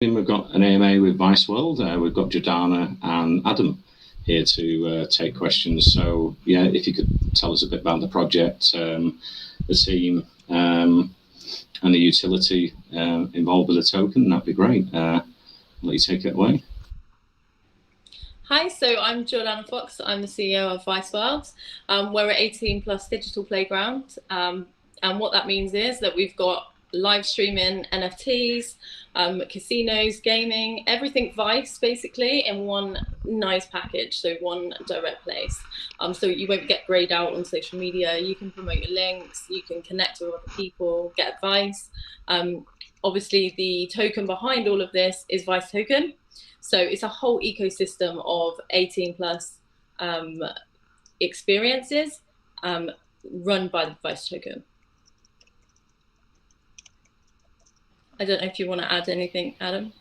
We've got an AMA with ViceWRLD. We've got Jordana and Adam here to take questions. So, yeah, if you could tell us a bit about the project, the team, and the utility involved with the token, that'd be great. I'll let you take it away. Hi, so I'm Jordana Fox. I'm the CEO of ViceWRLD. We're an 18 plus digital playground. And what that means is that we've got live streaming, NFTs, casinos, gaming, everything Vice basically in one nice package, so one direct place. So you won't get grayed out on social media. You can promote your links, you can connect with other people, get advice. Obviously, the token behind all of this is Vice Token. So it's a whole ecosystem of 18 plus experiences run by the Vice Token. I don't know if you want to add anything, Adam.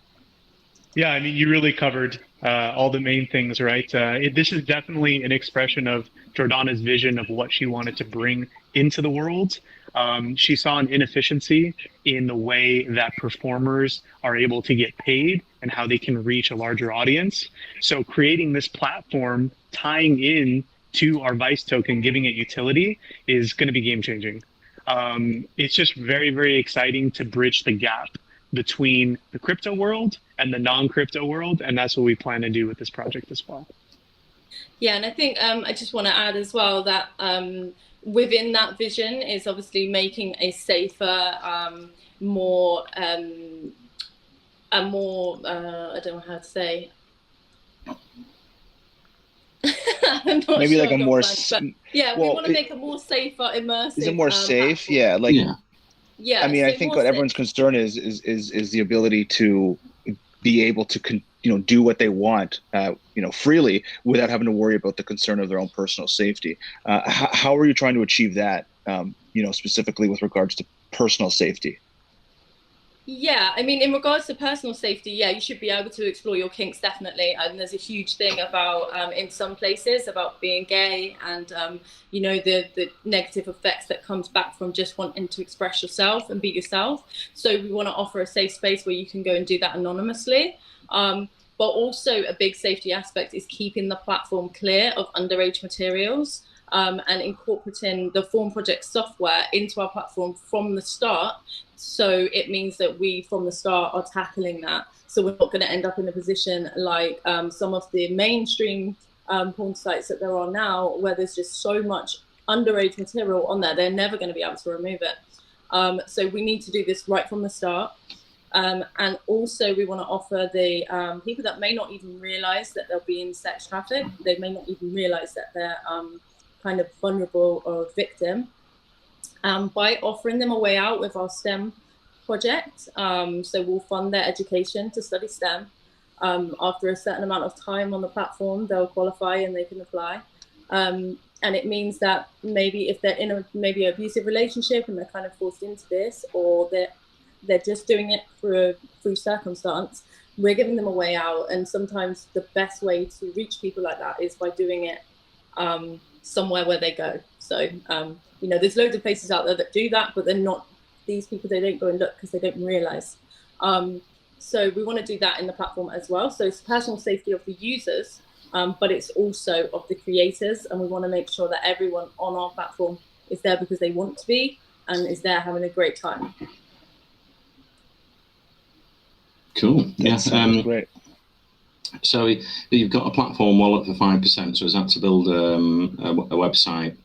Yeah, I mean, you really covered all the main things, right? This is definitely an expression of Jordana's vision of what she wanted to bring into the world. She saw an inefficiency in the way that performers are able to get paid and how they can reach a larger audience. So creating this platform, tying in to our Vice token, giving it utility is going to be game changing. It's just very, very exciting to bridge the gap between the crypto world and the non-crypto world, and that's what we plan to do with this project as well. Yeah, and I think I just want to add as well that within that vision is obviously making a safer, more I don't know how to say. Maybe sure like a more yeah, well, we want to make a more safer, immersive. Is it more safe? Platform. Yeah, like yeah. I mean, so I think what everyone's concern is the ability to be able to do what they want, freely without having to worry about the concern of their own personal safety. How are you trying to achieve that? Specifically with regards to personal safety. Yeah, I mean, in regards to personal safety, yeah, you should be able to explore your kinks, definitely. And there's a huge thing about, in some places, about being gay and, the negative effects that comes back from just wanting to express yourself and be yourself. So we want to offer a safe space where you can go and do that anonymously. But also a big safety aspect is keeping the platform clear of underage materials. And incorporating the Form Project software into our platform from the start. So it means that we, from the start, are tackling that. So we're not going to end up in a position like some of the mainstream porn sites that there are now, where there's just so much underage material on there, they're never going to be able to remove it. So we need to do this right from the start. And also we want to offer the people that may not even realize that they're being sex trafficked, they may not even realize that they're kind of vulnerable or a victim, by offering them a way out with our STEM project. So we'll fund their education to study STEM. After a certain amount of time on the platform, they'll qualify and they can apply. And it means that maybe if they're in a maybe abusive relationship and they're kind of forced into this, or they're just doing it through circumstance, we're giving them a way out. And sometimes the best way to reach people like that is by doing it somewhere where they go. So, there's loads of places out there that do that, but they're not, these people, they don't go and look because they don't realize. So we want to do that in the platform as well. So it's personal safety of the users, but it's also of the creators. And we want to make sure that everyone on our platform is there because they want to be and is there having a great time. Cool. Yeah, great. So you've got a platform wallet for 5%. So is that to build a website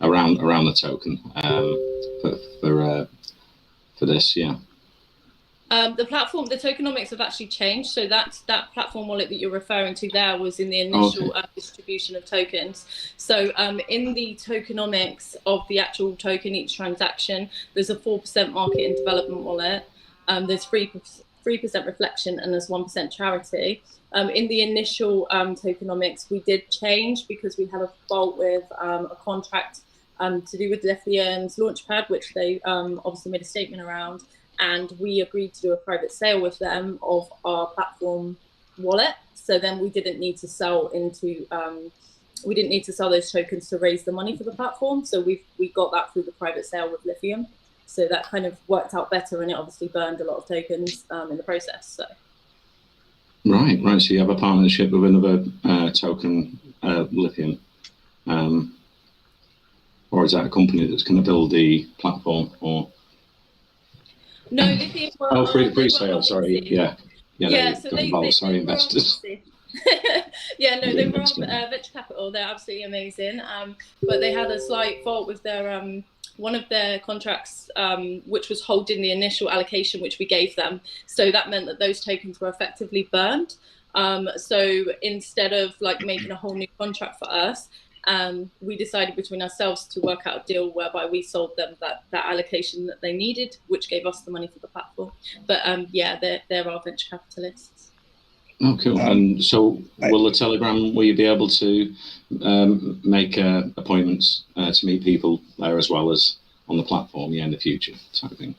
around the token for this? Yeah. The platform, the tokenomics have actually changed. So that platform wallet that you're referring to there was in the initial distribution of tokens. So in the tokenomics of the actual token, each transaction, there's a 4% market and development wallet. There's 3% reflection and there's 1% charity. In the initial tokenomics, we did change because we had a fault with a contract to do with Lithium's Launchpad, which they obviously made a statement around. And we agreed to do a private sale with them of our platform wallet. So then we didn't need to sell those tokens to raise the money for the platform. So we got that through the private sale with Lithium. So that kind of worked out better, and it obviously burned a lot of tokens in the process. So. Right. So you have a partnership with another token lithium, or is that a company that's going to build the platform? Or no, lithium. Pre-sale. Sorry. Yeah. So they involve investors. Yeah, no, they were venture capital. They're absolutely amazing. But they had a slight fault with their one of their contracts, which was holding the initial allocation which we gave them. So that meant that those tokens were effectively burned. So instead of like making a whole new contract for us, we decided between ourselves to work out a deal whereby we sold them that allocation that they needed, which gave us the money for the platform. But yeah, they're our venture capitalists. Oh, cool. And so will you be able to make appointments to meet people there as well as on the platform, in the future type of thing?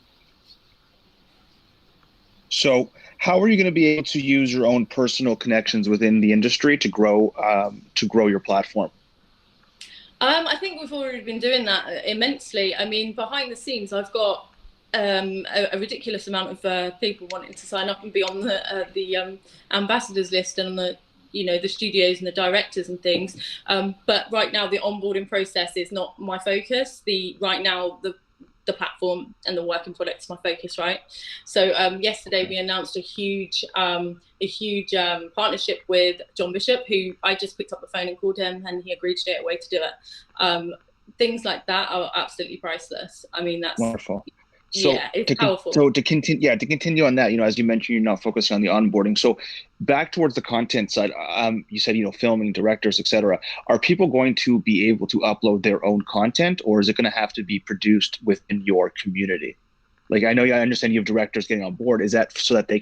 So how are you going to be able to use your own personal connections within the industry to grow your platform? I think we've already been doing that immensely. I mean, behind the scenes, I've got a ridiculous amount of people wanting to sign up and be on the ambassadors list and on the the studios and the directors and things. But right now, the onboarding process is not my focus. Right now, the platform and the working product is my focus, right? So yesterday we announced a huge partnership with John Bishop, who I just picked up the phone and called him, and he agreed straight away to do it. Things like that are absolutely priceless. I mean, that's wonderful. So yeah, it's powerful. To continue on that, as you mentioned, you're not focusing on the onboarding. So back towards the content side, you said, filming, directors, etc. Are people going to be able to upload their own content, or is it going to have to be produced within your community? Like, I understand you have directors getting on board. Is that so that they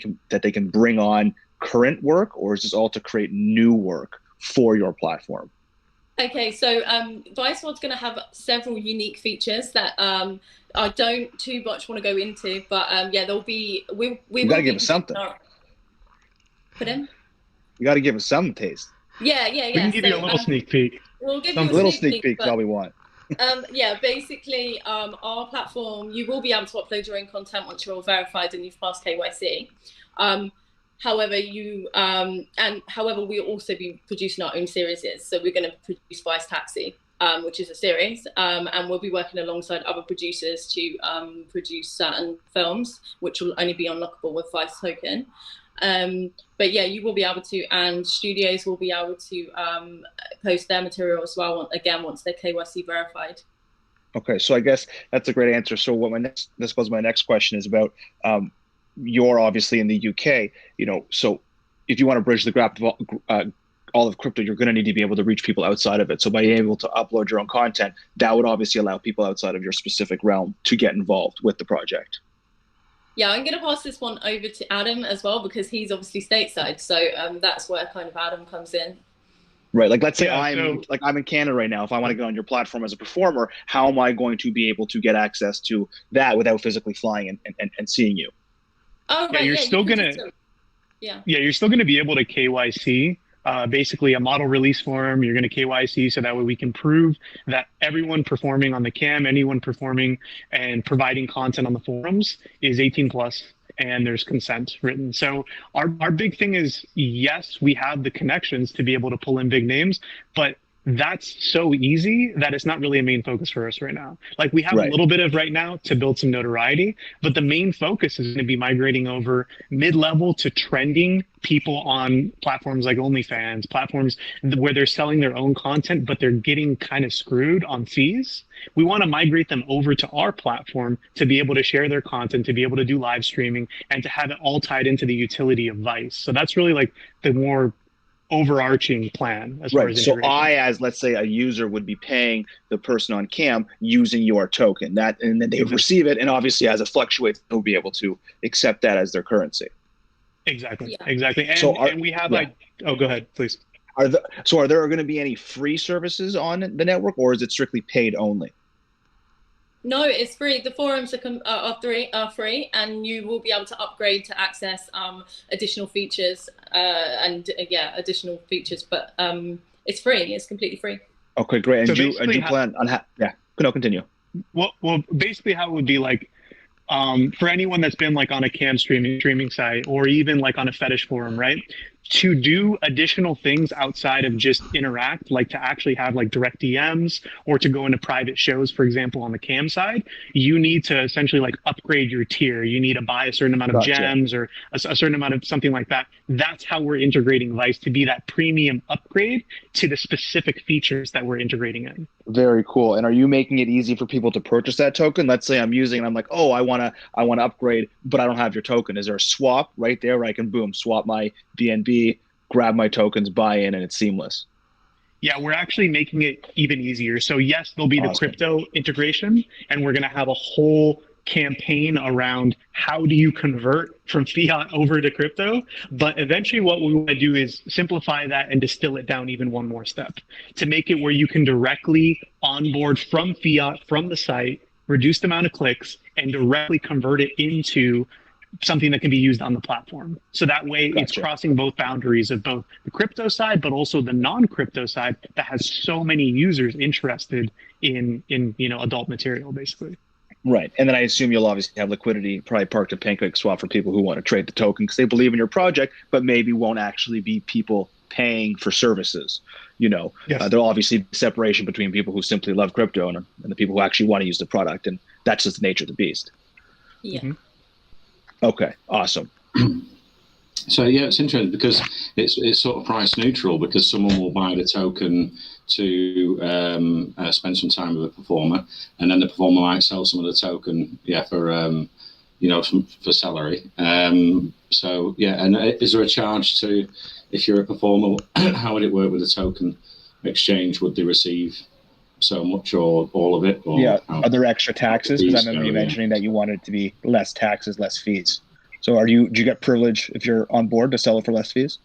can bring on current work, or is this all to create new work for your platform? Okay, so ViceWRLD's going to have several unique features that I don't too much want to go into, but yeah, there'll be we got to give us something. Put in. You got to give us some taste. Yeah. We can give you a little sneak peek. We'll give some you a little sneak peek. All we want. Yeah, basically, our platform, you will be able to upload your own content once you're all verified and you've passed KYC. However, we'll also be producing our own series. So we're going to produce Vice Taxi, which is a series, and we'll be working alongside other producers to produce certain films, which will only be unlockable with Vice token. But yeah, you will be able to, and studios will be able to post their material as well, again, once they're KYC verified. Okay, so I guess that's a great answer. So my next question is about, you're obviously in the UK, so if you want to bridge the gap of all of crypto, you're going to need to be able to reach people outside of it. So by being able to upload your own content, that would obviously allow people outside of your specific realm to get involved with the project. Yeah, I'm going to pass this one over to Adam as well, because he's obviously stateside. So that's where kind of Adam comes in. Right. Like, let's say I'm in Canada right now. If I want to get on your platform as a performer, how am I going to be able to get access to that without physically flying and seeing you? Oh, right. Yeah, you're still going to. Yeah, you're still going to be able to KYC. Basically a model release form, you're going to KYC, so that way we can prove that everyone performing on the cam, anyone performing and providing content on the forums is 18 plus, and there's consent written. So our big thing is, yes, we have the connections to be able to pull in big names, but that's so easy that it's not really a main focus for us right now. Like, we have a little bit of right now to build some notoriety, but the main focus is going to be migrating over mid-level to trending people on platforms like OnlyFans, platforms where they're selling their own content, but they're getting kind of screwed on fees. We want to migrate them over to our platform to be able to share their content, to be able to do live streaming, and to have it all tied into the utility of Vice. So that's really like the more overarching plan as far as so I, as let's say a user, would be paying the person on cam using your token, and then they would receive it, and obviously as it fluctuates, they'll be able to accept that as their currency. Exactly. And we have go ahead, please. Are there going to be any free services on the network, or is it strictly paid only? No, it's free. The forums are free, and you will be able to upgrade to access additional features additional features. But it's free. It's completely free. Okay, great. And so do you plan on? Continue. Well, basically, how it would be like, for anyone that's been like on a cam streaming site or even like on a fetish forum, right? To do additional things outside of just interact, like to actually have like direct DMs or to go into private shows, for example, on the cam side, you need to essentially like upgrade your tier. You need to buy a certain amount of gems or a certain amount of something like that. That's how we're integrating Vice, to be that premium upgrade to the specific features that we're integrating in. Very cool. And are you making it easy for people to purchase that token? Let's say I'm using and I'm like, oh, I wanna upgrade, but I don't have your token. Is there a swap right there where I can boom, swap my BNB, grab my tokens, buy in, and it's seamless? Yeah, we're actually making it even easier. So yes, there'll be the crypto integration, and we're gonna have a whole campaign around how do you convert from fiat over to crypto. But eventually what we want to do is simplify that and distill it down even one more step to make it where you can directly onboard from fiat from the site, reduce the amount of clicks, and directly convert it into something that can be used on the platform. So that way it's crossing both boundaries of both the crypto side, but also the non-crypto side that has so many users interested in adult material, basically. Right. And then I assume you'll obviously have liquidity probably parked at PancakeSwap for people who want to trade the token because they believe in your project, but maybe won't actually be people paying for services. Yes. There'll obviously be separation between people who simply love crypto and the people who actually want to use the product. And that's just the nature of the beast. Yeah. Mm-hmm. Okay. Awesome. So yeah, it's interesting because it's sort of price neutral because someone will buy the token to spend some time with a performer, and then the performer might sell some of the token, for salary. So yeah, and is there a charge to if you're a performer? How would it work with a token exchange? Would they receive so much or all of it? Or are there extra taxes? Because I remember you mentioning that you wanted it to be less taxes, less fees. So do you get privilege if you're on board to sell it for less fees?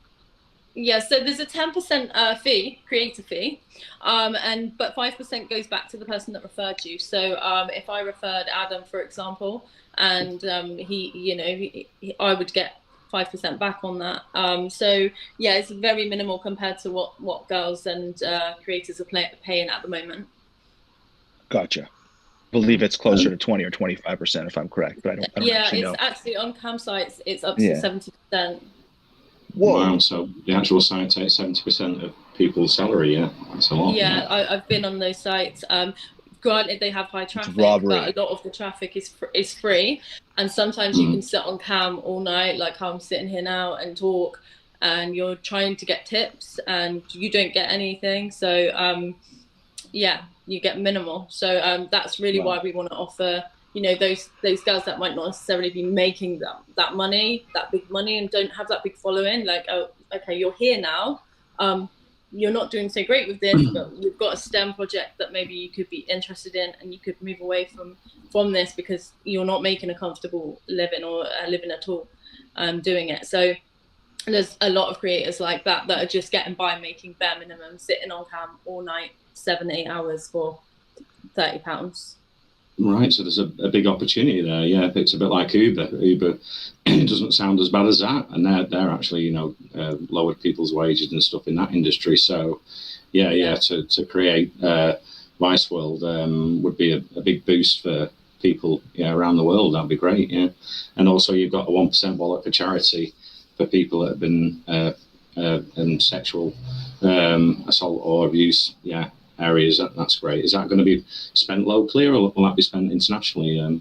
Yeah, so there's a 10% fee, creator fee, but 5% goes back to the person that referred you. So if I referred Adam, for example, and I would get 5% back on that. So yeah, it's very minimal compared to what girls and creators are paying at the moment. Gotcha. I believe it's closer to 20 or 25% if I'm correct, but I don't actually know. Yeah, it's actually on campsites, it's up to 70%. Whoa. Wow, so the actual site takes 70% of people's salary, yeah? That's a lot. Yeah, I've been on those sites. Granted, they have high traffic, but a lot of the traffic is free. And sometimes you can sit on cam all night, like how I'm sitting here now, and talk, and you're trying to get tips, and you don't get anything. So, yeah, you get minimal. So that's really why we want to offer, those girls that might not necessarily be making that big money, and don't have that big following. Like, oh, okay, you're here now. You're not doing so great with this, but we've got a STEM project that maybe you could be interested in, and you could move away from this because you're not making a comfortable living or a living at all doing it. So there's a lot of creators like that are just getting by making bare minimum, sitting on cam all night, 7-8 hours for £30. Right, so there's a big opportunity there. Yeah, it's a bit like Uber. Uber doesn't sound as bad as that, and they're actually lowered people's wages and stuff in that industry. So yeah, to create ViceWRLD would be a big boost for people around the world. That'd be great. Yeah, and also you've got a 1% wallet for charity for people that have been in sexual assault or abuse. Yeah. Areas, that's great. Is that going to be spent locally or will that be spent internationally?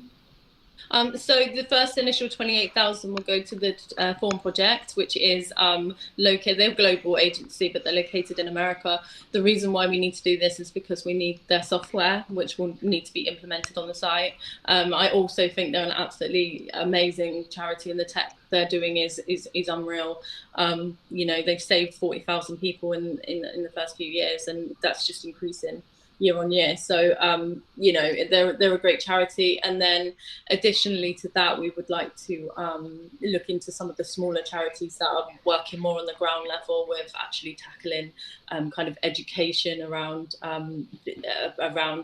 So the first initial 28,000 will go to the Form project, which is located. They're a global agency, but they're located in America. The reason why we need to do this is because we need their software, which will need to be implemented on the site. I also think they're an absolutely amazing charity, and the tech they're doing is unreal. They've saved 40,000 people in the first few years, and that's just increasing year on year. So they're a great charity. And then additionally to that, we would like to look into some of the smaller charities that are working more on the ground level with actually tackling kind of education around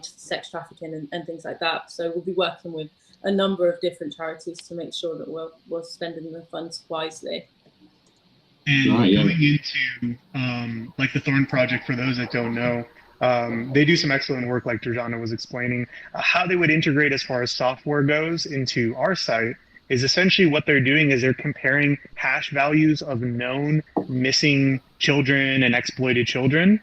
sex trafficking and things like that. So we'll be working with a number of different charities to make sure that we're spending the funds wisely. And going into like the Thorn Project, for those that don't know, They do some excellent work, like Jordana was explaining. How they would integrate as far as software goes into our site is essentially what they're doing is they're comparing hash values of known missing children and exploited children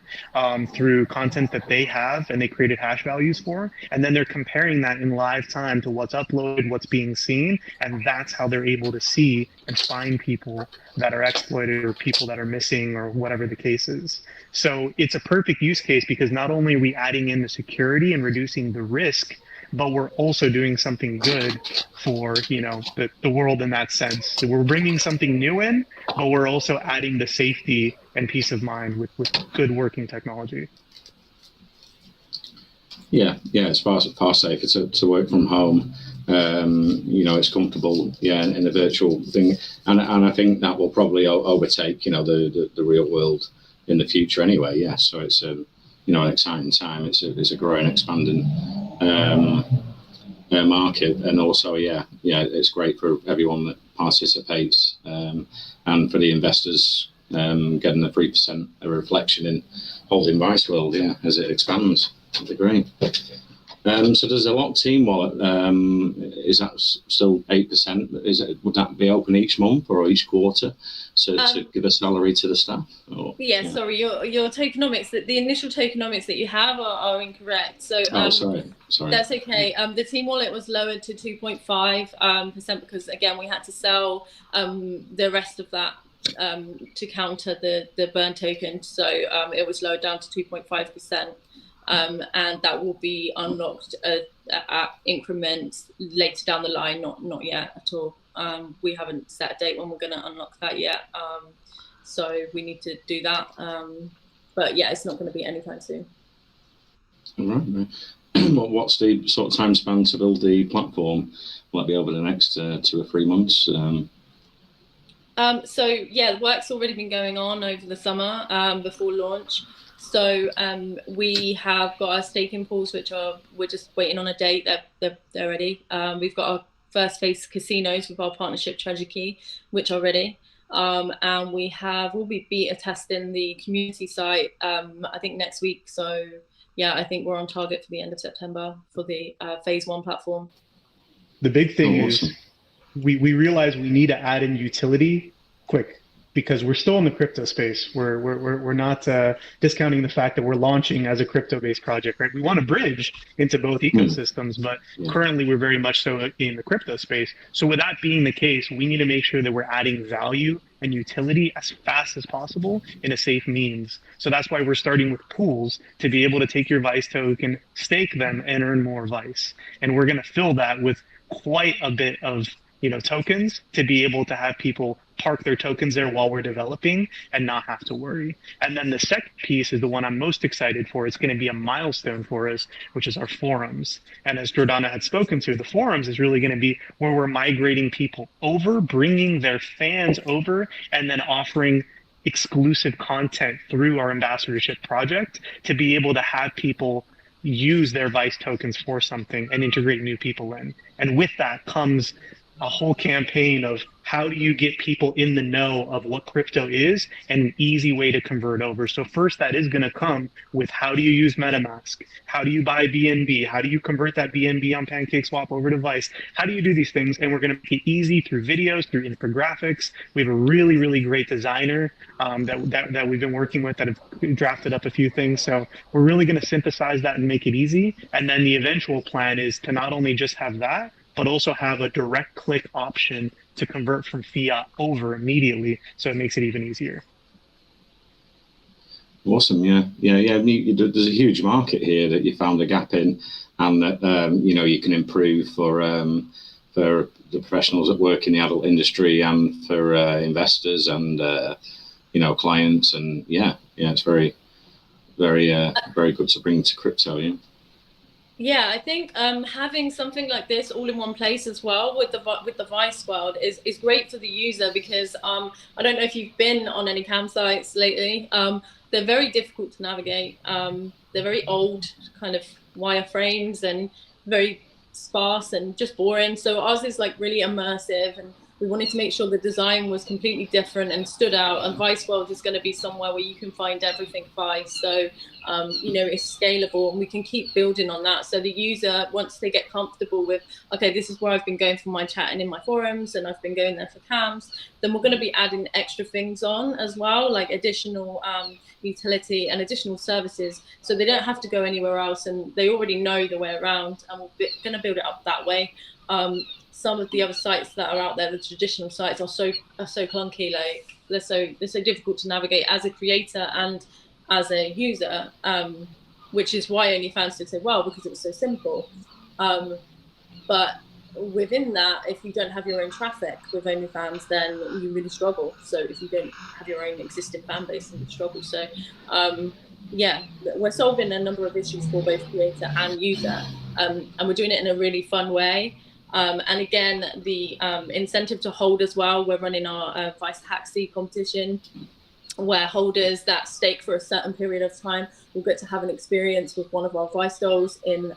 through content that they have and they created hash values for. And then they're comparing that in live time to what's uploaded, what's being seen. And that's how they're able to see and find people that are exploited or people that are missing or whatever the case is. So it's a perfect use case because not only are we adding in the security and reducing the risk, but we're also doing something good for, you know, the world in that sense. So we're bringing something new in, but we're also adding the safety and peace of mind with good working technology. Yeah, it's far safer to work from home. You know, it's comfortable, in a virtual thing, and I think that will probably overtake, you know, the real world in the future anyway. Yeah, so it's you know, an exciting time. It's a growing, expanding market, and also it's great for everyone that participates, and for the investors getting a 3% reflection in holding ViceWRLD, as it expands. That's great. So there's a locked team wallet. Is that still 8%? Would that be open each month or each quarter to give a salary to the staff? Or, sorry, your tokenomics, the initial tokenomics that you have are incorrect. So sorry. That's okay. The team wallet was lowered to 2.5% because again we had to sell the rest of that to counter the burn token. So it was lowered down to 2.5%. And that will be unlocked at increments later down the line, not yet at all. We haven't set a date when we're going to unlock that yet, so we need to do that. But yeah, it's not going to be anytime soon. All right. What's the sort of time span to build the platform? Will it be over the next 2 or 3 months? So yeah, work's already been going on over the summer before launch. So we have got our staking pools, which we're just waiting on a date. They're ready. We've got our first phase casinos with our partnership Treasure Key, which are ready. And we'll be beta testing the community site, I think next week. So yeah, I think we're on target for the end of September for the phase 1 platform. The big thing is we realize we need to add in utility quick, because we're still in the crypto space. We're not discounting the fact that we're launching as a crypto-based project, right? We want to bridge into both ecosystems, but currently we're very much so in the crypto space. So with that being the case, we need to make sure that we're adding value and utility as fast as possible in a safe means. So that's why we're starting with pools to be able to take your Vice token, stake them, and earn more Vice. And we're going to fill that with quite a bit of tokens to be able to have people park their tokens there while we're developing and not have to worry. And then the second piece is the one I'm most excited for. It's going to be a milestone for us, which is our forums. And as Jordana had spoken to, the forums is really going to be where we're migrating people over, bringing their fans over, and then offering exclusive content through our ambassadorship project to be able to have people use their Vice tokens for something and integrate new people in. And with that comes a whole campaign of how do you get people in the know of what crypto is and an easy way to convert over. So first, that is going to come with how do you use MetaMask? How do you buy BNB? How do you convert that BNB on PancakeSwap over to Vice? How do you do these things? And we're going to make it easy through videos, through infographics. We have a really, really great designer that we've been working with that have drafted up a few things. So we're really going to synthesize that and make it easy. And then the eventual plan is to not only just have that, but also have a direct click option to convert from fiat over immediately, so it makes it even easier. Awesome, yeah. There's a huge market here that you found a gap in, and that you can improve for the professionals that work in the adult industry and for investors and clients, and it's very, very, very good to bring to crypto. Yeah, I think having something like this all in one place as well with the ViceWRLD is great for the user, because I don't know if you've been on any campsites lately. They're very difficult to navigate. They're very old, kind of wireframes, and very sparse and just boring. So ours is like really immersive, and we wanted to make sure the design was completely different and stood out. And ViceWRLD is going to be somewhere where you can find everything Vice. So, you know, it's scalable, and we can keep building on that. So the user, once they get comfortable with, okay, this is where I've been going for my chatting in my forums, and I've been going there for cams, then we're going to be adding extra things on as well, like additional utility and additional services, so they don't have to go anywhere else, and they already know the way around, and we're going to build it up that way. Some of the other sites that are out there, the traditional sites, are so clunky. Like they're so difficult to navigate as a creator and as a user, which is why OnlyFans did so well, because it was so simple. But within that, if you don't have your own traffic with OnlyFans, then you really struggle. So if you don't have your own existing fan base, then you struggle. So yeah, we're solving a number of issues for both creator and user, and we're doing it in a really fun way. And again, the incentive to hold as well. We're running our Vice Taxi competition, where holders that stake for a certain period of time will get to have an experience with one of our Vice dolls in,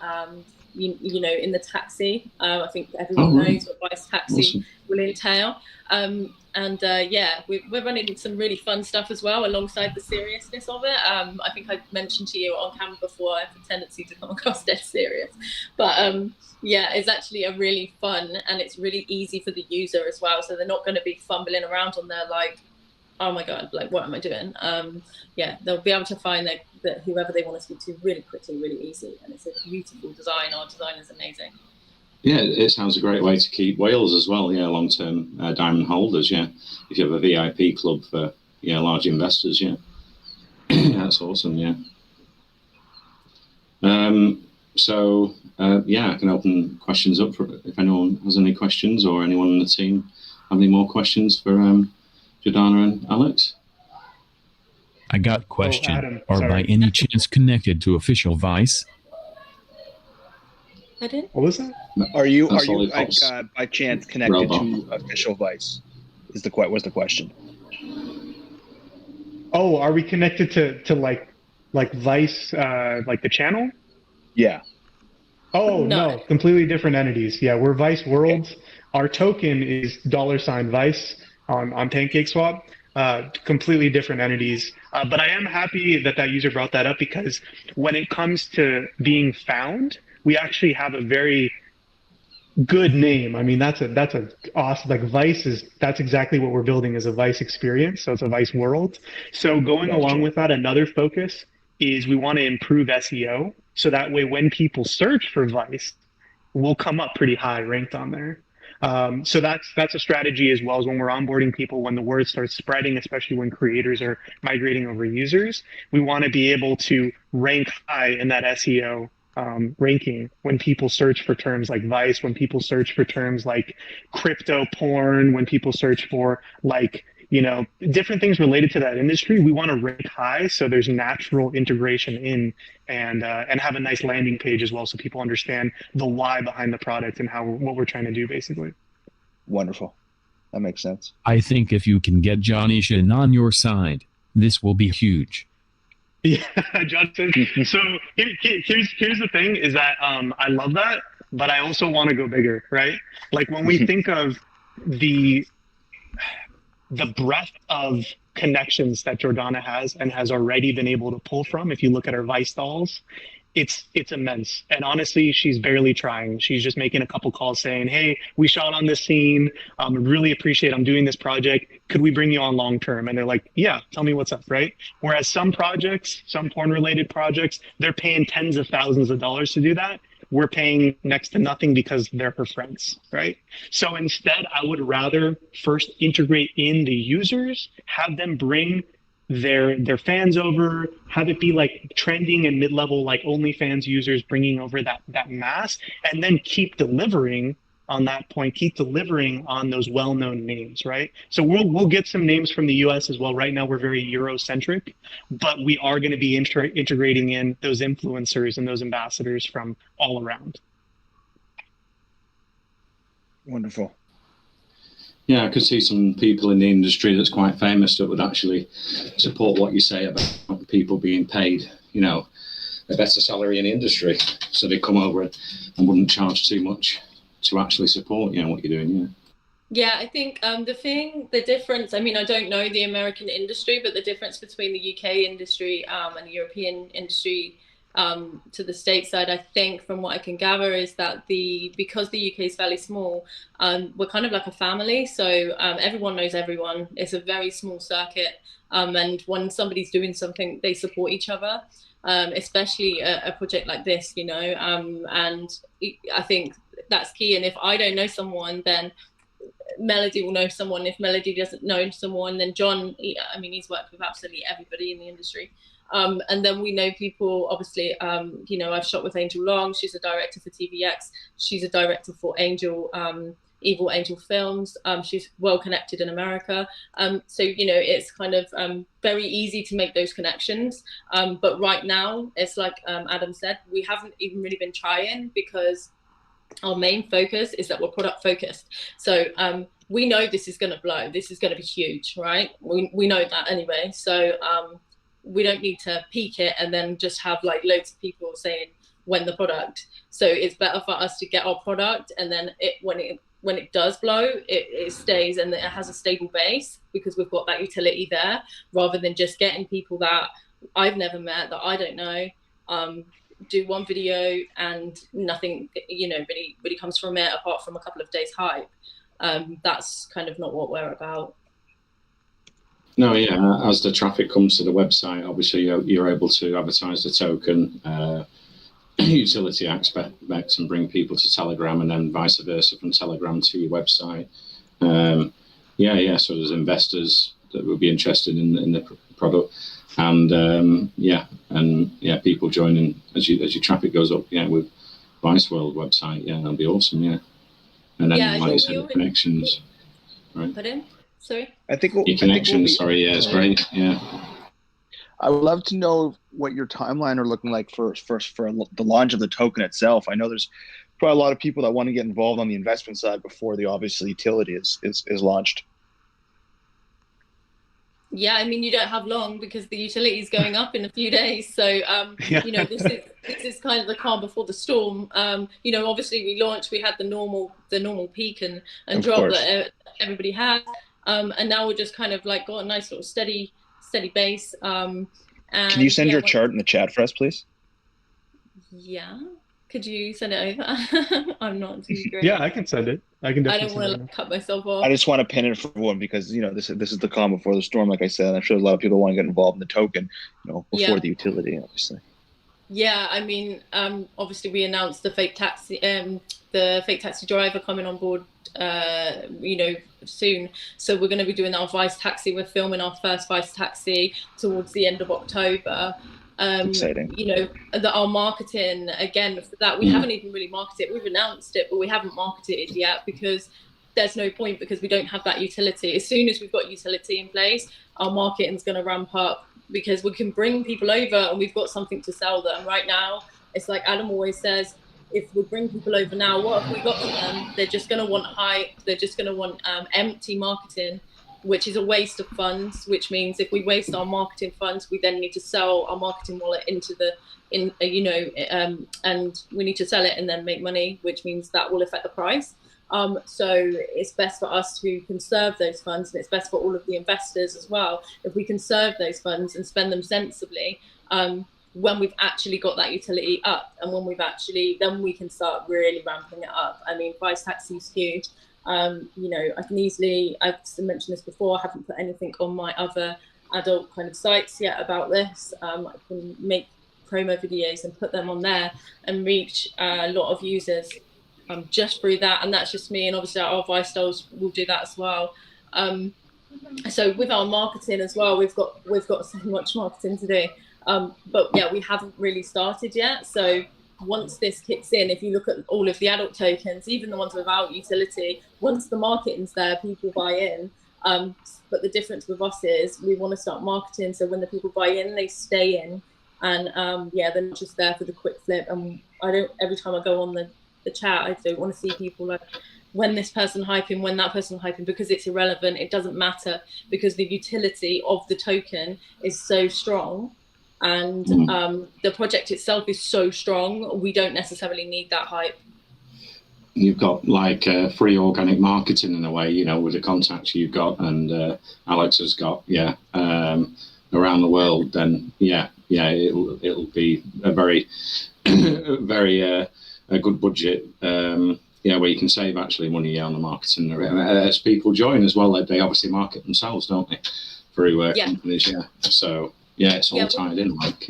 you know, in the taxi. I think everyone knows what Vice Taxi will entail. Yeah, we're running some really fun stuff as well alongside the seriousness of it. I think I mentioned to you on camera before, I have a tendency to come across dead serious, but yeah, it's actually a really fun, and it's really easy for the user as well. So they're not going to be fumbling around on there like, oh my God, like, what am I doing? Yeah, they'll be able to find that whoever they want to speak to really quickly, really easy. And it's a beautiful design. Our design is amazing. Yeah, it sounds a great way to keep whales as well. Yeah, long-term diamond holders. Yeah, if you have a VIP club for large investors. Yeah, that's awesome. Yeah. Yeah, I can open questions up for if anyone has any questions, or anyone on the team have any more questions for Jordana and Alex. I got a question. Adam, are by any chance connected to official Vice? I didn't. What was that? Are you by chance connected to official Vice? Was the question. Oh, are we connected to like Vice, like the channel? Yeah. Oh no, completely different entities. Yeah, we're ViceWRLD. Okay. Our token is $Vice on PancakeSwap. Completely different entities. But I am happy that user brought that up, because when it comes to being found, we actually have a very good name. I mean, that's a awesome, like that's exactly what we're building, is a Vice experience. So it's a ViceWRLD. So going along with that, another focus is we want to improve SEO. So that way, when people search for Vice, we'll come up pretty high ranked on there. So that's a strategy, as well as when we're onboarding people, when the word starts spreading, especially when creators are migrating over users, we want to be able to rank high in that SEO ranking when people search for terms like Vice, when people search for terms like crypto porn, when people search for like, different things related to that industry. We want to rank high, so there's natural integration in, and have a nice landing page as well, so people understand the why behind the product and what we're trying to do, basically. Wonderful. That makes sense. I think if you can get Johnny Shin on your side, this will be huge. Yeah, Justin. So here's the thing, is that I love that, but I also want to go bigger, right? Like when we think of the breadth of connections that Jordana has and has already been able to pull from, if you look at her Vice dolls, it's immense. And honestly, she's barely trying. She's just making a couple calls saying, hey, we shot on this scene. Really appreciate I'm doing this project. Could we bring you on long term? And they're like, yeah, tell me what's up, right? Whereas some projects, some porn related projects, they're paying tens of thousands of dollars to do that. We're paying next to nothing because they're her friends, right? So instead, I would rather first integrate in the users, have them bring their fans over, have it be like trending and mid-level, like OnlyFans users bringing over that mass, and then keep delivering on that point, keep delivering on those well-known names, right? So we'll get some names from the US as well. Right now, we're very Eurocentric, but we are going to be integrating in those influencers and those ambassadors from all around. Wonderful. Yeah, I could see some people in the industry that's quite famous that would actually support what you say about people being paid, a better salary in the industry. So they come over and wouldn't charge too much to actually support, what you're doing. Yeah, I think the difference, I mean, I don't know the American industry, but the difference between the UK industry and the European industry to the stateside, I think from what I can gather is that because the UK is fairly small, we're kind of like a family. So everyone knows everyone. It's a very small circuit. And when somebody's doing something, they support each other, especially a project like this, you know, and I think that's key. And if I don't know someone, then Melody will know someone. If Melody doesn't know someone, then John, I mean, he's worked with absolutely everybody in the industry. And then we know people, obviously, you know, I've shot with Angel Long. She's a director for TVX. She's a director for Evil Angel Films. She's well connected in America. So, you know, it's kind of very easy to make those connections. But right now, it's like Adam said, we haven't even really been trying because our main focus is that we're product focused. So we know this is going to blow. This is going to be huge, right? We know that anyway. So we don't need to peak it and then just have like loads of people saying when the product. So it's better for us to get our product, and then when it does blow, it stays and it has a stable base because we've got that utility there, rather than just getting people that I've never met, that I don't know, do one video and nothing, you know, really comes from it apart from a couple of days hype. That's kind of not what we're about. No, yeah. As the traffic comes to the website, obviously you're able to advertise the token, utility aspects, and bring people to Telegram, and then vice versa from Telegram to your website. Yeah. So there's investors that would be interested in the product, and people joining as your traffic goes up. Yeah, with ViceWRLD website. Yeah, that'll be awesome. Yeah, and then like you said, the connections. Right. Put in. Sorry. I think your connections. Sorry, yeah, it's great. Yeah. I would love to know what your timeline are looking like for the launch of the token itself. I know there's probably a lot of people that want to get involved on the investment side before the obviously utility is launched. Yeah, I mean, you don't have long because the utility is going up in a few days. So, you know, this is kind of the calm before the storm. You know, obviously we launched, we had the normal peak and drop that everybody had. And now we're just kind of like got a nice little steady base. And can you send your chart in the chat for us, please? Yeah. Could you send it over? I'm not too great. Yeah, I can send it. I don't want to cut myself off. I just want to pin it for everyone because, you know, this is the calm before the storm. Like I said, I'm sure a lot of people want to get involved in the token, you know, before the utility, obviously. Yeah, I mean, obviously we announced the fake taxi driver coming on board, you know, soon. So we're going to be doing our Vice Taxi. We're filming our first Vice Taxi towards the end of October. Exciting. You know, that our marketing, again, for that, we haven't even really marketed it. We've announced it, but we haven't marketed it yet because there's no point, because we don't have that utility. As soon as we've got utility in place, our marketing is going to ramp up because we can bring people over and we've got something to sell them. Right now, it's like Adam always says, if we bring people over now, what have we got for them? They're just going to want hype. They're just going to want empty marketing, which is a waste of funds, which means if we waste our marketing funds, we then need to sell our marketing wallet and we need to sell it and then make money, which means that will affect the price. So it's best for us to conserve those funds, and it's best for all of the investors as well if we conserve those funds and spend them sensibly when we've actually got that utility up, and then we can start really ramping it up. I mean, Vice Taxi is huge. You know, I've mentioned this before, I haven't put anything on my other adult kind of sites yet about this. I can make promo videos and put them on there and reach a lot of users just through that, and that's just me, and obviously our Vice Dolls will do that as well. So with our marketing as well, we've got so much marketing to do, but yeah, we haven't really started yet. So once this kicks in, if you look at all of the adult tokens, even the ones without utility, once the marketing's there, people buy in. But the difference with us is we want to start marketing, so when the people buy in, they stay in, and they're not just there for the quick flip. And every time I go on the chat, I don't want to see people like when this person hyping, when that person hyping, because it's irrelevant. It doesn't matter, because the utility of the token is so strong. And the project itself is so strong, we don't necessarily need that hype. you've got like free organic marketing in a way, you know, with the contacts you've got and Alex has got, around the world. Then it'll be a very very a good budget. Where you can save actually money on the marketing as people join as well. They obviously market themselves, don't they, through companies? Yeah. So it's all tied in, like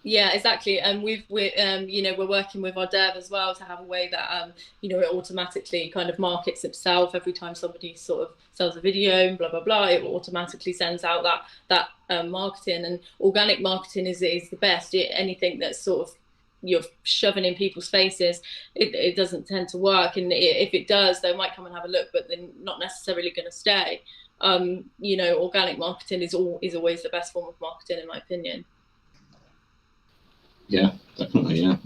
Yeah, exactly. And we're working with our dev as well to have a way that it automatically kind of markets itself every time somebody sort of sells a video and blah blah blah. It automatically sends out that marketing, and organic marketing is the best. Anything that's sort of you're shoving in people's faces, it doesn't tend to work, and if it does, they might come and have a look, but they're not necessarily going to stay. Organic marketing is always the best form of marketing, in my opinion. Yeah, definitely. Yeah.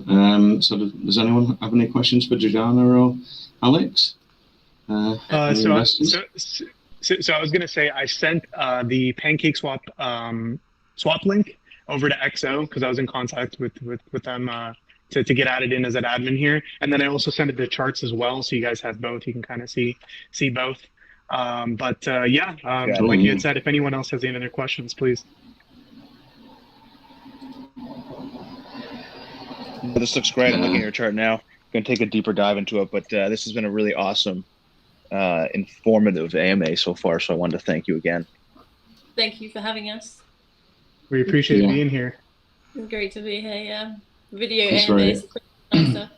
So does anyone have any questions for Jordana or Alex? So I was going to say I sent the Pancake Swap swap link over to XO because I was in contact with them to get added in as an admin here, and then I also sent it the charts as well, so you guys have both. You can kind of see both. Like you had said, if anyone else has any other questions, please. This looks great. I'm looking at your chart now. Going to take a deeper dive into it, but this has been a really awesome, informative AMA so far. So I wanted to thank you again. Thank you for having us. We appreciate being here. It's great to be here. Yeah, video it's AMA.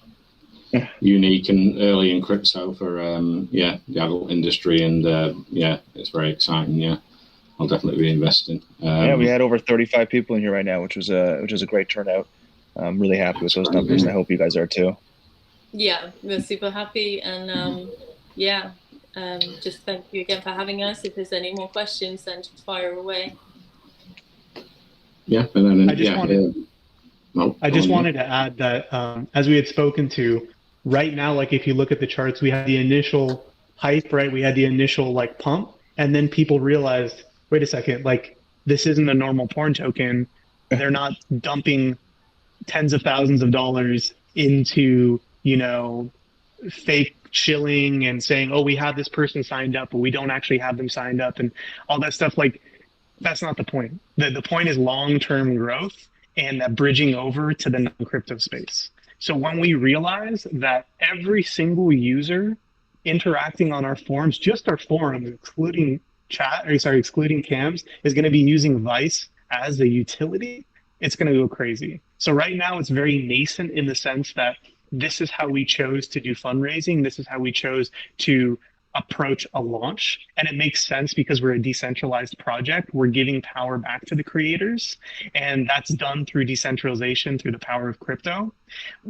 Unique and early in crypto for the adult industry, and it's very exciting. Yeah, I'll definitely be investing. We had over 35 people in here right now, which was a great turnout. I'm really happy with those numbers, and I hope you guys are too. Yeah, we're super happy, and just thank you again for having us. If there's any more questions, then just fire away. Yeah, and then I just wanted to add that as we had spoken to, right now, like if you look at the charts, we had the initial hype, right? We had the initial like pump, and then people realized, wait a second, like this isn't a normal porn token. They're not dumping tens of thousands of dollars into fake shilling and saying, oh, we have this person signed up, but we don't actually have them signed up, and all that stuff. Like, that's not the point. The point is long-term growth and that bridging over to the non-crypto space. So when we realize that every single user interacting on our forums, just our forums, excluding cams, is going to be using Vice as a utility, it's going to go crazy. So right now it's very nascent in the sense that this is how we chose to do fundraising. This is how we chose to approach a launch, and it makes sense because we're a decentralized project. We're giving power back to the creators, and that's done through decentralization, through the power of crypto.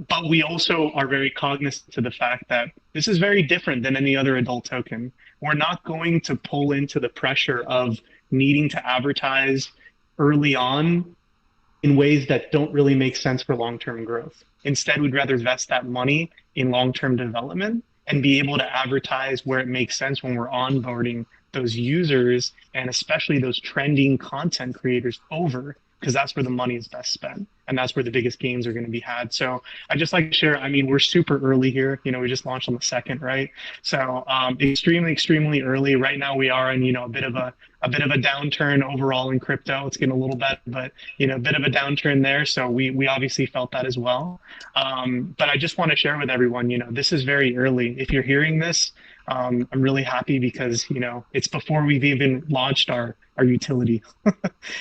But we also are very cognizant to the fact that this is very different than any other adult token. We're not going to pull into the pressure of needing to advertise early on in ways that don't really make sense for long-term growth. Instead, we'd rather invest that money in long-term development and be able to advertise where it makes sense when we're onboarding those users, and especially those trending content creators over, because that's where the money is best spent, and that's where the biggest gains are going to be had. So I just like to share, I mean, we're super early here. We just launched on the 2nd, right? So extremely early. Right now we are in, a bit of a downturn overall in crypto. It's getting a little better, but a bit of a downturn there. So we obviously felt that as well. But I just want to share with everyone, this is very early. If you're hearing this, I'm really happy because, it's before we've even launched our utility.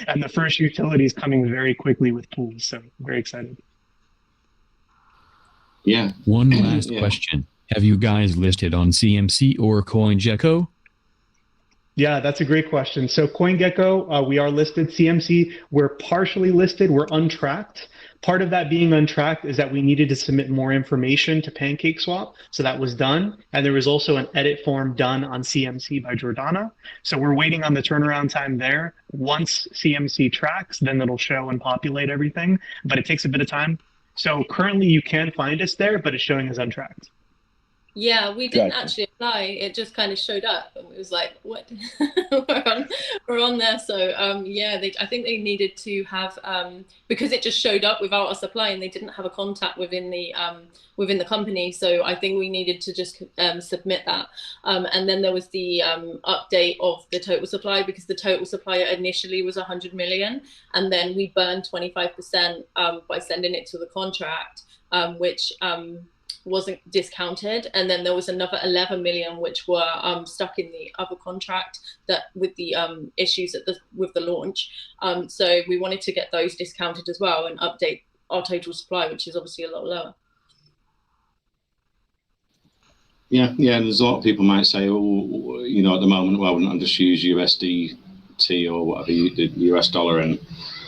And the first utility is coming very quickly with pools. So very excited. Yeah. One last question. Have you guys listed on CMC or CoinGecko? Yeah, that's a great question. So CoinGecko, we are listed. CMC, we're partially listed. We're untracked. Part of that being untracked is that we needed to submit more information to PancakeSwap. So that was done. And there was also an edit form done on CMC by Jordana. So we're waiting on the turnaround time there. Once CMC tracks, then it'll show and populate everything. But it takes a bit of time. So currently you can find us there, but it's showing as untracked. Yeah, we didn't actually supply, it just kind of showed up, and it was like, what? we're on there. So yeah, I think they needed to have because it just showed up without a supply, and they didn't have a contact within the company. So I think we needed to just submit that, and then there was the update of the total supply, because the total supply initially was 100 million, and then we burned 25% by sending it to the contract, which wasn't discounted, and then there was another 11 million which were stuck in the other contract that with the issues with the launch. So we wanted to get those discounted as well and update our total supply, which is obviously a lot lower. Yeah, and there's a lot of people might say, oh, you know, at the moment, well, we're not just use USDT or whatever, the US dollar, and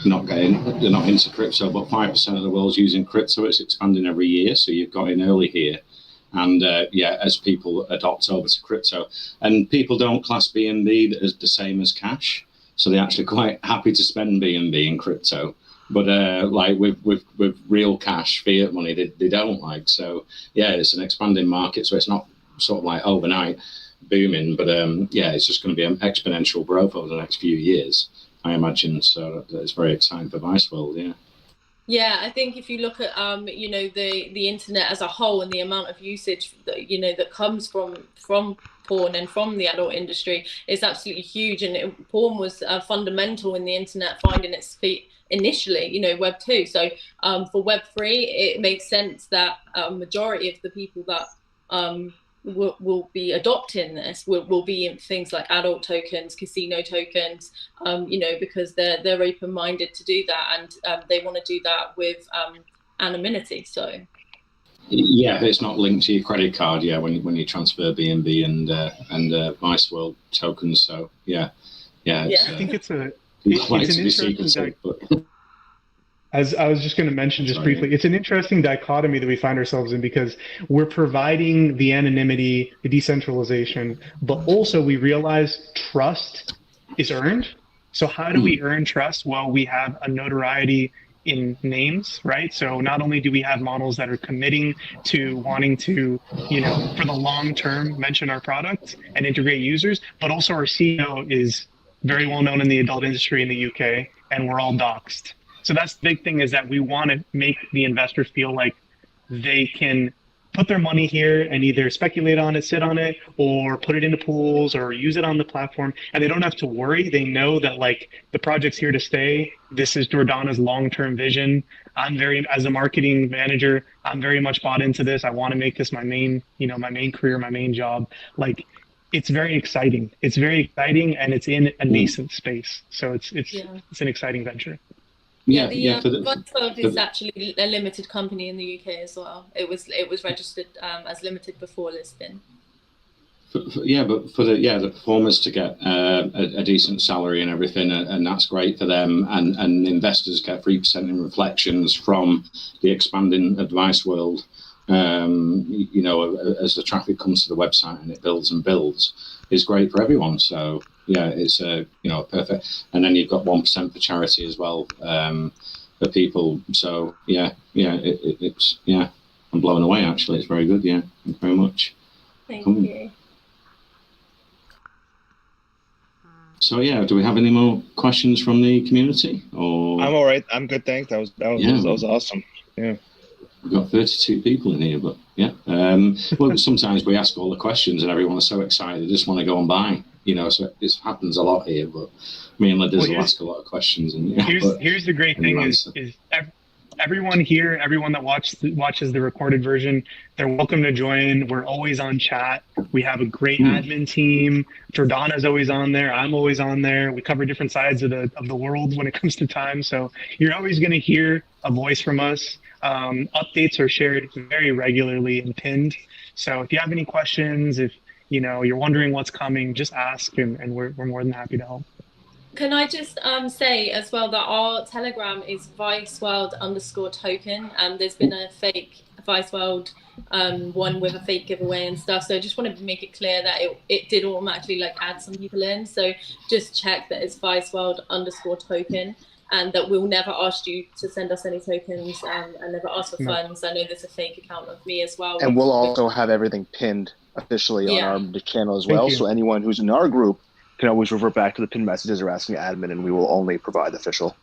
they're not into crypto, but 5% of the world's using crypto. It's expanding every year, so you've got in early here. And as people adopt over to crypto, and people don't class BNB as the same as cash, so they're actually quite happy to spend BNB in crypto. But like with real cash, fiat money, they don't like. So yeah, it's an expanding market, so it's not sort of like overnight booming, but it's just going to be an exponential growth over the next few years, I imagine. So it's very exciting for ViceWRLD. Yeah, I think if you look at the internet as a whole and the amount of usage that comes from porn and from the adult industry, is absolutely huge. And porn was fundamental in the internet finding its feet initially, Web 2. So for Web 3, it makes sense that a majority of the people that will be adopting this will be in things like adult tokens, casino tokens, because they're open-minded to do that, and they want to do that with anonymity. So yeah, it's not linked to your credit card. Yeah, when you transfer BNB and ViceWRLD tokens. So yeah. I think it's an interesting As I was just going to mention just briefly, it's an interesting dichotomy that we find ourselves in, because we're providing the anonymity, the decentralization, but also we realize trust is earned. So how do we earn trust? Well, we have a notoriety in names, right? So not only do we have models that are committing to wanting to, for the long term, mention our product and integrate users, but also our CEO is very well known in the adult industry in the UK, and we're all doxxed. So that's the big thing, is that we want to make the investors feel like they can put their money here and either speculate on it, sit on it, or put it into pools or use it on the platform. And they don't have to worry. They know that like the project's here to stay. This is Jordana's long-term vision. As a marketing manager, I'm very much bought into this. I want to make this my main career, my main job. Like, it's very exciting. It's very exciting, and it's in a nascent space. So it's an exciting venture. ViceWRLD is actually a limited company in the UK as well. It was registered as limited before listing. But for the performers to get a decent salary and everything, and that's great for them. And investors get 3% in reflections from the expanding of ViceWRLD. As the traffic comes to the website and it builds and builds, is great for everyone. So yeah, it's perfect. And then you've got 1% for charity as well, for people. So it's I'm blown away actually. It's very good. Yeah, thank you very much. Thank you. So do we have any more questions from the community? Or I'm all right. I'm good, thanks. That was awesome. Yeah. We've got 32 people in here, but well, sometimes we ask all the questions and everyone is so excited they just want to go and buy. So this happens a lot here, but me and Lidders will ask a lot of questions. And here's the great thing is everyone here, everyone that watches the recorded version, they're welcome to join. We're always on chat. We have a great admin team. Jordana's always on there. I'm always on there. We cover different sides of the world when it comes to time. So you're always going to hear a voice from us. Updates are shared very regularly and pinned. So if you have any questions, if you're wondering what's coming, just ask, and we're more than happy to help. Can I just say as well that our Telegram is ViceWRLD_token, and there's been a fake ViceWRLD one with a fake giveaway and stuff. So I just wanted to make it clear that it did automatically add some people in. So just check that it's ViceWRLD_token, and that we'll never ask you to send us any tokens, and never ask for funds. I know there's a fake account of me as well. And we'll also have everything pinned officially Yeah. on our channel as Thank well. you. So anyone who's in our group can always revert back to the pinned messages or asking admin, and we will only provide official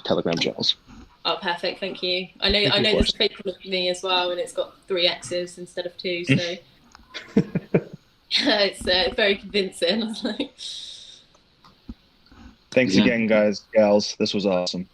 Telegram channels. Oh, perfect. Thank you. I know Thank you, there's a fake one of me as well, and it's got 3 X's instead of 2. So yeah, it's very convincing. I was like, Thanks again, guys, gals. This was awesome.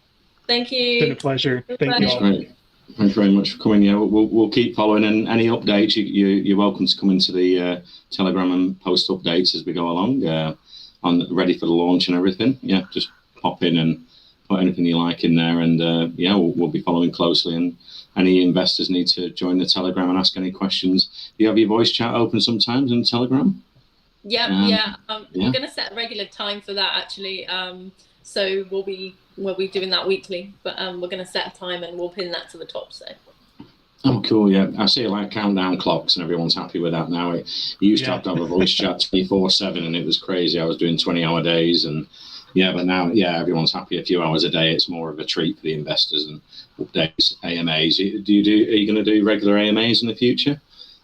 thank you. It's been a pleasure. Thank you That's all. great. Thanks very much for coming. Yeah, we'll keep following, and any updates, you're welcome to come into the Telegram and post updates as we go along. On ready for the launch and everything. Yeah, just pop in and put anything you like in there, and yeah, we'll be following closely. And any investors need to join the Telegram and ask any questions. Do you have your voice chat open sometimes in Telegram? Yeah. We're going to set a regular time for that actually. So we'll be doing that weekly, but we're going to set a time and we'll pin that to the top. So. Oh, cool. Yeah, I see like countdown clocks, and everyone's happy with that now. You used to have a voice chat 24/7, and it was crazy. I was doing 20-hour days, and yeah, but now, yeah, everyone's happy a few hours a day. It's more of a treat for the investors and updates, AMAs. Are you going to do regular AMAs in the future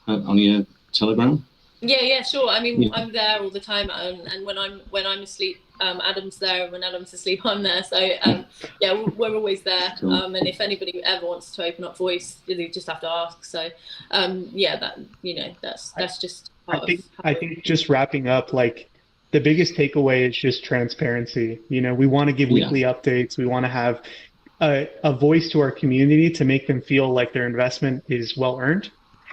on your Telegram? Yeah, sure. I mean, I'm there all the time, and when I'm asleep, Adam's there, and when Adam's asleep, I'm there. So yeah, we're always there. Cool. And if anybody ever wants to open up voice, you just have to ask. So yeah, that's just part I think just wrapping up, like the biggest takeaway is just transparency. We want to give weekly updates. We want to have a voice to our community to make them feel like their investment is well earned,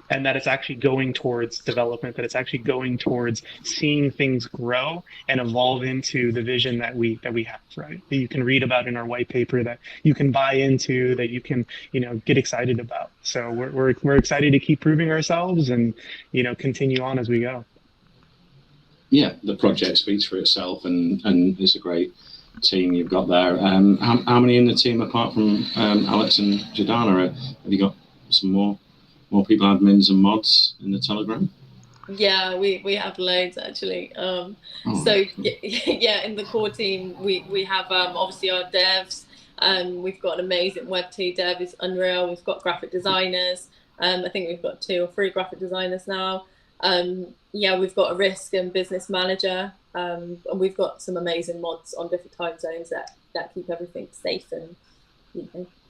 and that it's actually going towards development, that it's actually going towards seeing things grow and evolve into the vision that we have, right? That you can read about in our white paper, that you can buy into, that you can, get excited about. So we're excited to keep proving ourselves and, continue on as we go. Yeah, the project speaks for itself, and it's a great team you've got there. How many in the team apart from Alex and Jordana? Have you got some more people, admins and mods in the Telegram? Yeah, we have loads actually. So yeah, in the core team we have obviously our devs. We've got an amazing Web 2 dev, is unreal. We've got graphic designers. I think we've got 2 or 3 graphic designers now. Yeah, we've got a risk and business manager, and we've got some amazing mods on different time zones that keep everything safe and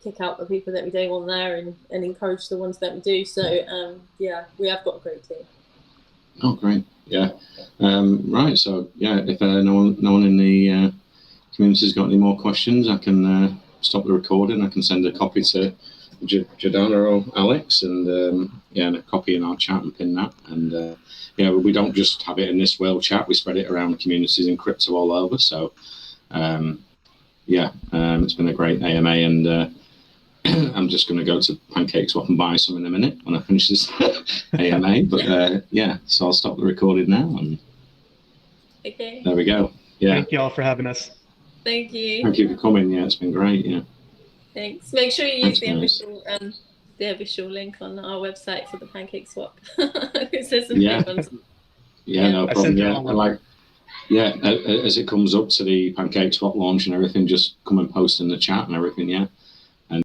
kick out the people that we don't want there and encourage the ones that we do. So yeah, we have got a great team. Oh, great. Yeah. Right. So yeah, if no one in the community has got any more questions, I can stop the recording. I can send a copy to Jordana or Alex, and and a copy in our chat and pin that. And yeah, we don't just have it in this world chat. We spread it around communities in crypto all over. So yeah, it's been a great AMA, and I'm just going to go to PancakeSwap and buy some in a minute when I finish this AMA. But yeah, so I'll stop the recording now. And okay. There we go. Yeah. Thank you all for having us. Thank you. Thank you for coming. Yeah, it's been great. Yeah. Thanks. Make sure you use the Guys. official link on our website for the PancakeSwap. It says some Yeah. big ones. Yeah, no I problem. sent it Yeah, all. as it comes up to the PancakeSwap launch and everything, just come and post in the chat and everything. Yeah.